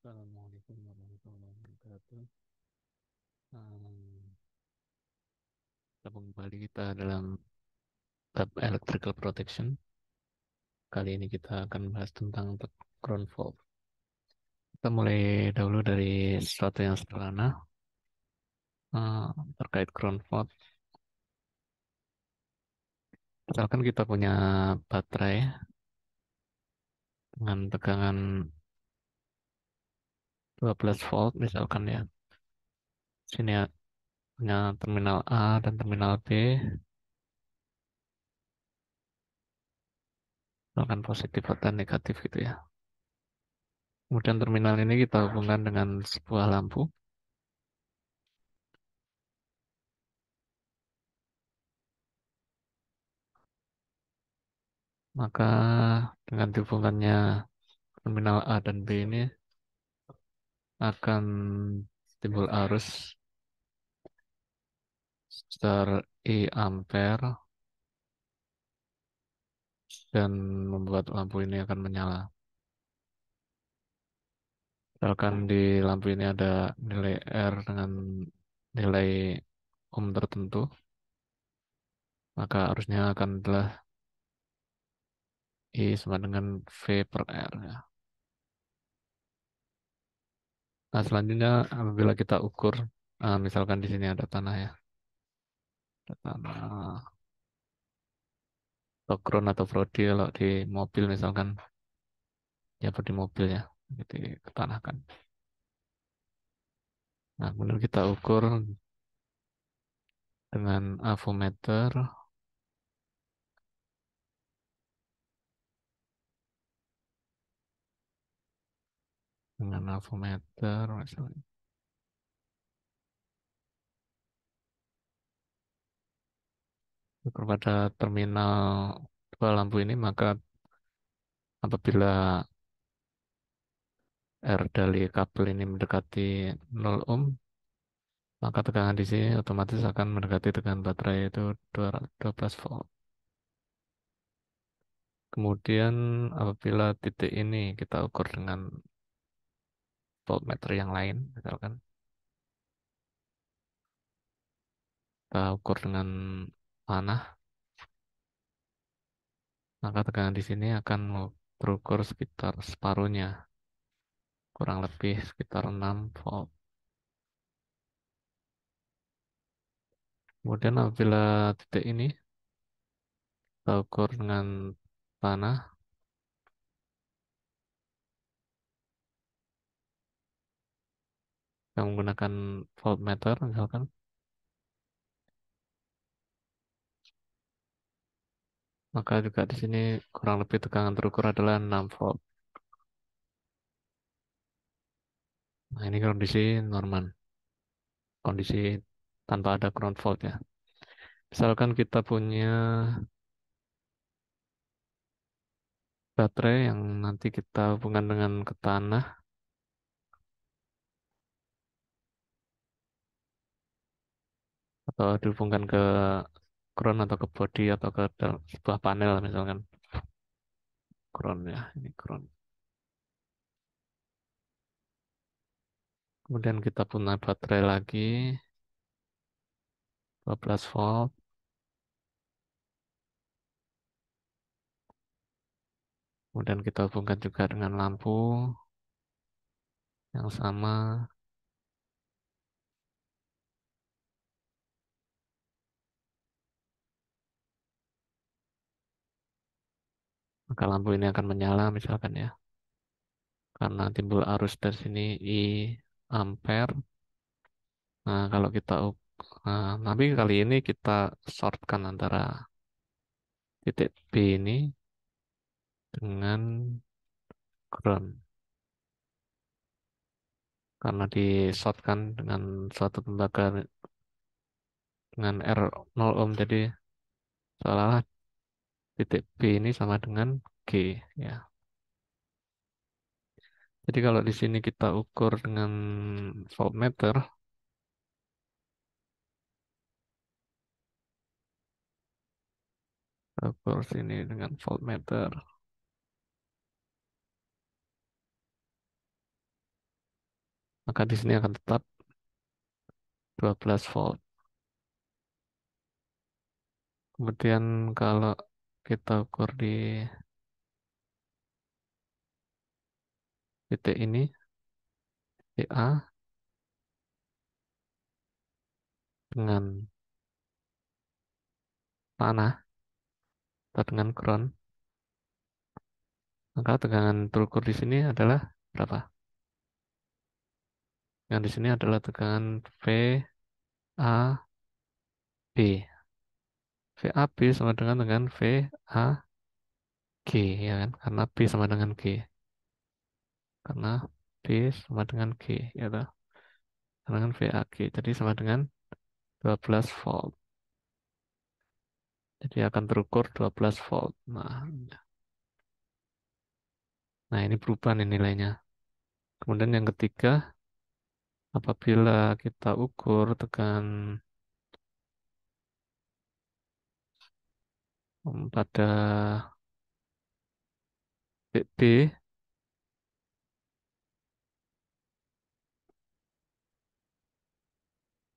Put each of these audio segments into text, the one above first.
Assalamualaikum warahmatullahi wabarakatuh. Hmm, Bergabung kembali kita dalam tab electrical protection. Kali ini kita akan bahas tentang ground fault. Kita mulai dahulu dari sesuatu yang sederhana eh, terkait ground fault. Misalkan kita punya baterai dengan tegangan 12 volt misalkan ya. Sini punya terminal A dan terminal B, misalkan positif dan negatif gitu ya. Kemudian terminal ini kita hubungkan dengan sebuah lampu. Maka dengan dihubungannya terminal A dan B ini akan timbul arus sebesar I ampere dan membuat lampu ini akan menyala. Misalkan di lampu ini ada nilai R dengan nilai ohm tertentu, maka arusnya akan adalah I sama dengan V per R ya. Nah, selanjutnya apabila kita ukur, misalkan di sini ada tanah ya, ada tanah atau ground atau prodi kalau di mobil misalkan, ya di mobil ya, gitu ditanahkan. Nah, kemudian kita ukur dengan avometer, misalnya, ukur pada terminal dua lampu ini, maka apabila R dari kabel ini mendekati 0 ohm, maka tegangan di sini otomatis akan mendekati tegangan baterai itu 12 volt. Kemudian apabila titik ini kita ukur dengan voltmeter yang lain, misalkan kita ukur dengan panah, maka tegangan di sini akan terukur sekitar separuhnya, kurang lebih sekitar 6 volt. Kemudian apabila titik ini kita ukur dengan panah yang menggunakan voltmeter misalkan, maka juga di sini kurang lebih tegangan terukur adalah 6 volt. Nah, ini kondisi normal, kondisi tanpa ada ground fault ya. Misalkan kita punya baterai yang nanti kita hubungkan dengan ke tanah atau dihubungkan ke ground atau ke body atau ke sebuah panel misalkan ground ya, ini ground. Kemudian kita punya baterai lagi 12 volt. Kemudian kita hubungkan juga dengan lampu yang sama. Maka lampu ini akan menyala misalkan ya. Karena timbul arus dari sini I ampere. Nah, kalau kita tapi kali ini kita shortkan antara titik B ini dengan ground. Karena di shortkan dengan suatu tembaga dengan R 0 ohm, jadi seolah-olah titik B ini sama dengan G ya. Jadi kalau di sini kita ukur dengan voltmeter, ukur sini dengan voltmeter, maka di sini akan tetap 12 volt. Kemudian kalau kita ukur di titik ini, VA dengan tanah atau dengan ground, maka tegangan terukur di sini adalah berapa? Yang di sini adalah tegangan VAB. VAB sama dengan VAG, ya kan? Karena B sama dengan G. Karena B sama dengan G, ya toh? Sama dengan VAG. Jadi sama dengan 12 volt. Jadi akan terukur 12 volt. Nah, ini berubah nih nilainya. Kemudian yang ketiga, apabila kita ukur tegangan pada titik B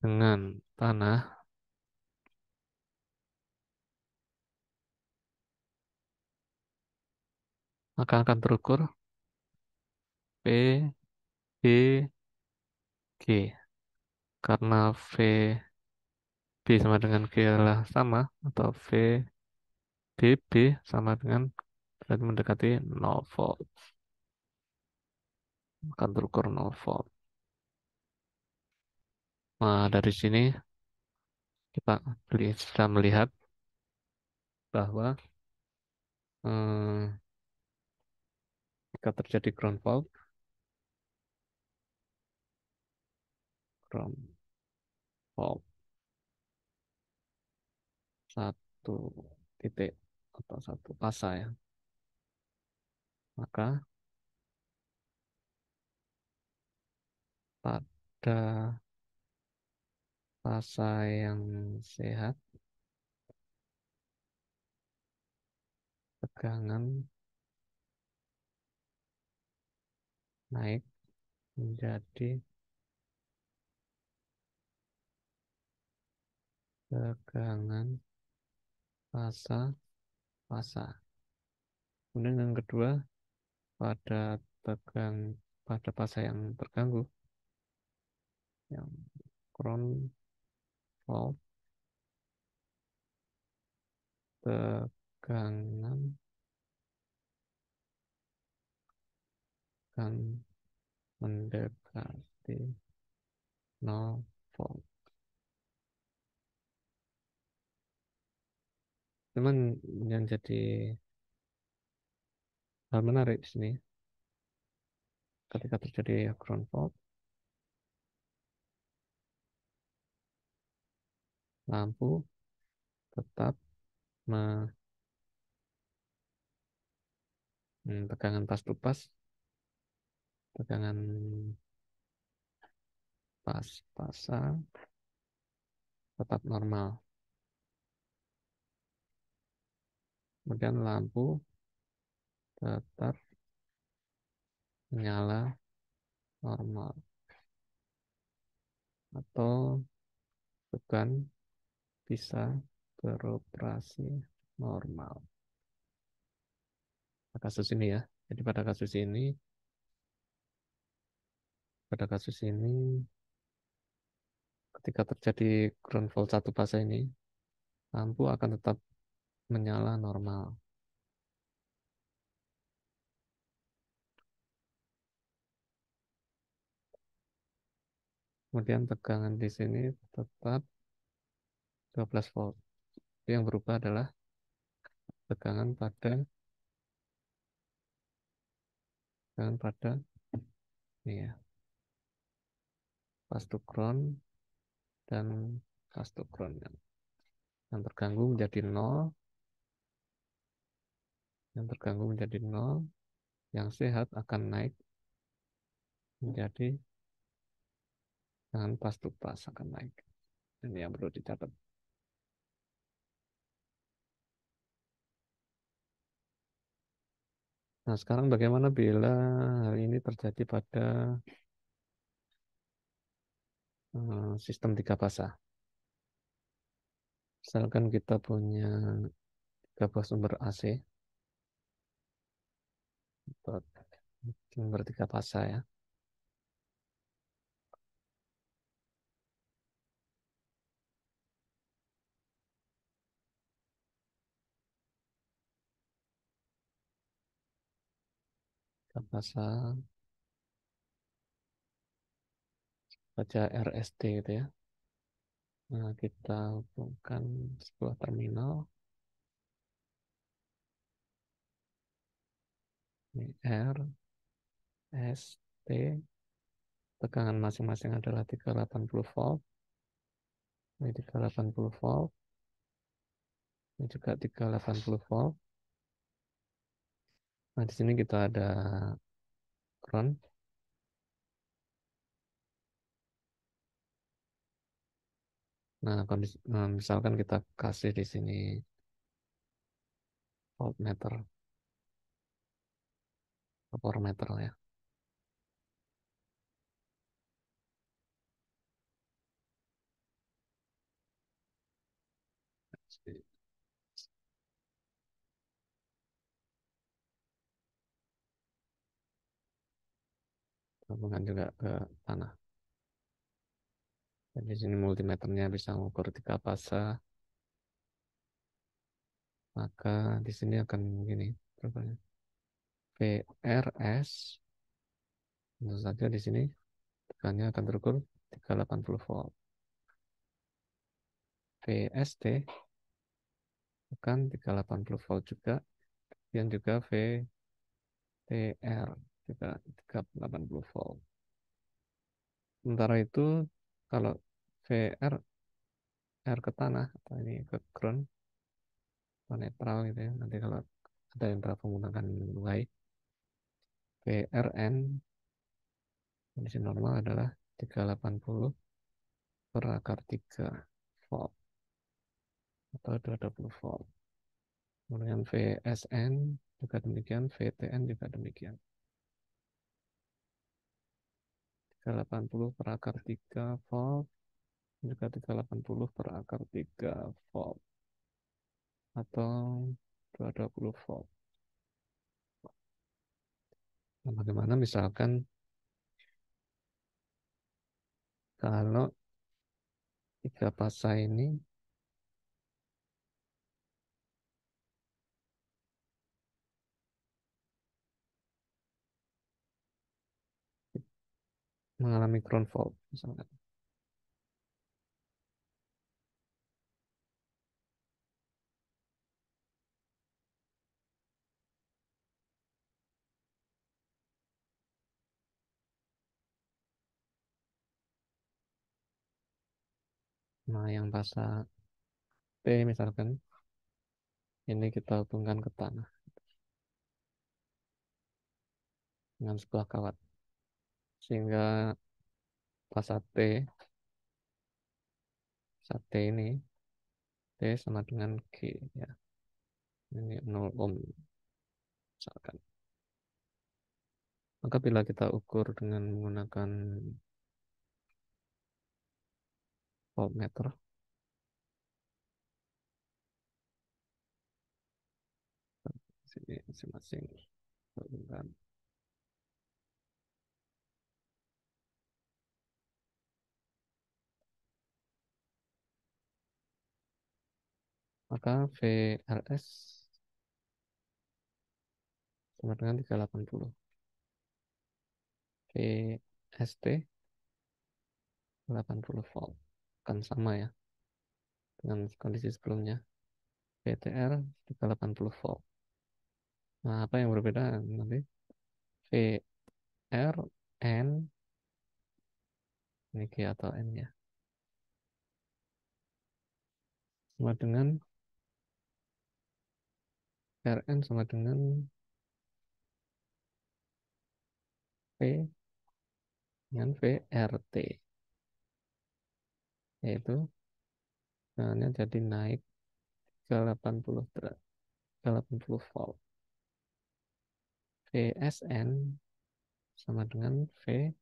dengan tanah, maka akan terukur P, B, G. Karena B sama dengan G adalah sama, atau B sama dengan berarti mendekati 0 volt. Akan terukur 0 volt. Nah, dari sini kita bisa melihat bahwa jika terjadi ground fault, ground fault satu titik atau satu fasa ya, maka pada fasa yang sehat tegangan naik menjadi tegangan fasa. Kemudian yang kedua, pada pada fasa yang terganggu, yang ground fault, tegangan akan mendekati 0 volt. Cuman yang jadi hal menarik di sini, ketika terjadi ground fault, lampu tetap tegangan pas to pas, tegangan pas-pasan tetap normal. Kemudian lampu tetap menyala normal, atau beban bisa beroperasi normal. Kasus ini ya. Jadi pada kasus ini ketika terjadi ground fault satu fase ini, lampu akan tetap menyala normal. Kemudian tegangan di sini tetap 12 volt. Yang berubah adalah tegangan pada ini ya, pas to ground dan pas to ground. Yang terganggu menjadi 0, yang terganggu menjadi 0, yang sehat akan naik menjadi dengan pas to pas akan naik. Ini yang perlu dicatat. Nah, sekarang bagaimana bila hal ini terjadi pada sistem tiga fasa. Misalkan kita punya tiga buah sumber AC, atau sumber tiga fasa ya. Tiga fasa, baca RST gitu ya. Nah, kita hubungkan sebuah terminal, ini R, S, T, tegangan masing-masing adalah 380 volt, ini 380 volt, ini juga 380 volt. Nah, di sini kita ada ground. Nah, misalkan kita kasih di sini voltmeter, power meter ya. Hubungan juga ke tanah. Dan di sini multimeternya bisa mengukur tiga fase, maka di sini akan begini berubahnya. VRS, tentu saja di sini tegangannya akan terukur 380 volt. VST tekan 380 volt juga, dan juga VTR juga 380 volt. Sementara itu kalau VR R ke tanah atau ini ke ground atau netral gitu ya. Nanti kalau ada yang berapa menggunakan Y, VRN kondisi normal adalah 380 per akar 3 volt atau 220 volt. Kemudian VSN juga demikian, VTN juga demikian. 380 per akar 3 volt, juga 380 per akar 3 volt atau 220 volt. Nah, bagaimana misalkan kalau tiga fasa ini mengalami ground fault misalkan. Nah, yang fasa P misalkan ini kita hubungkan ke tanah dengan sebuah kawat sehingga fasa T ini T sama dengan G ya. Ini 0 ohm misalkan. Maka bila kita ukur dengan menggunakan voltmeter, sini masing-masing hubungkan. Maka VRS sama dengan 380. VST 80 volt. Kan sama ya dengan kondisi sebelumnya. VTR 380 volt. Nah, apa yang berbeda nanti? VR, N, ini G atau N ya. Sama dengan RN sama dengan V dengan VRT. Yaitu tegangannya jadi naik ke 80 derajat, 80 volt. VSN sama dengan VST,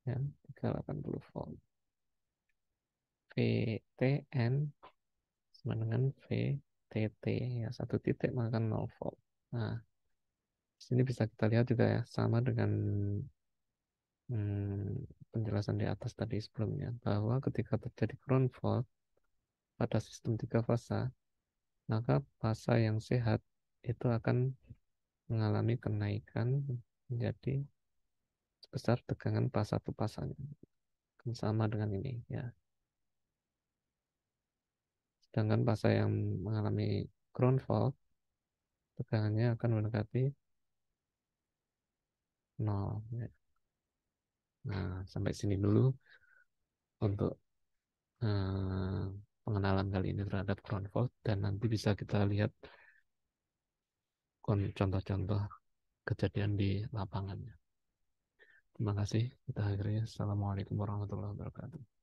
ya, 380 volt. VTN sama dengan VTT, ya, satu titik maka 0 volt. Nah, sini bisa kita lihat juga ya, sama dengan penjelasan di atas tadi sebelumnya, bahwa ketika terjadi ground fault pada sistem tiga fasa, maka fasa yang sehat itu akan mengalami kenaikan menjadi sebesar tegangan pas satu pasanya. Sama dengan ini ya. Sedangkan fasa yang mengalami ground fault, tegangannya akan mendekati nol. Ya. Nah, sampai sini dulu untuk eh, pengenalan kali ini terhadap ground fault, dan nanti bisa kita lihat contoh-contoh kejadian di lapangannya. Terima kasih. Kita akhiri. Assalamualaikum warahmatullahi wabarakatuh.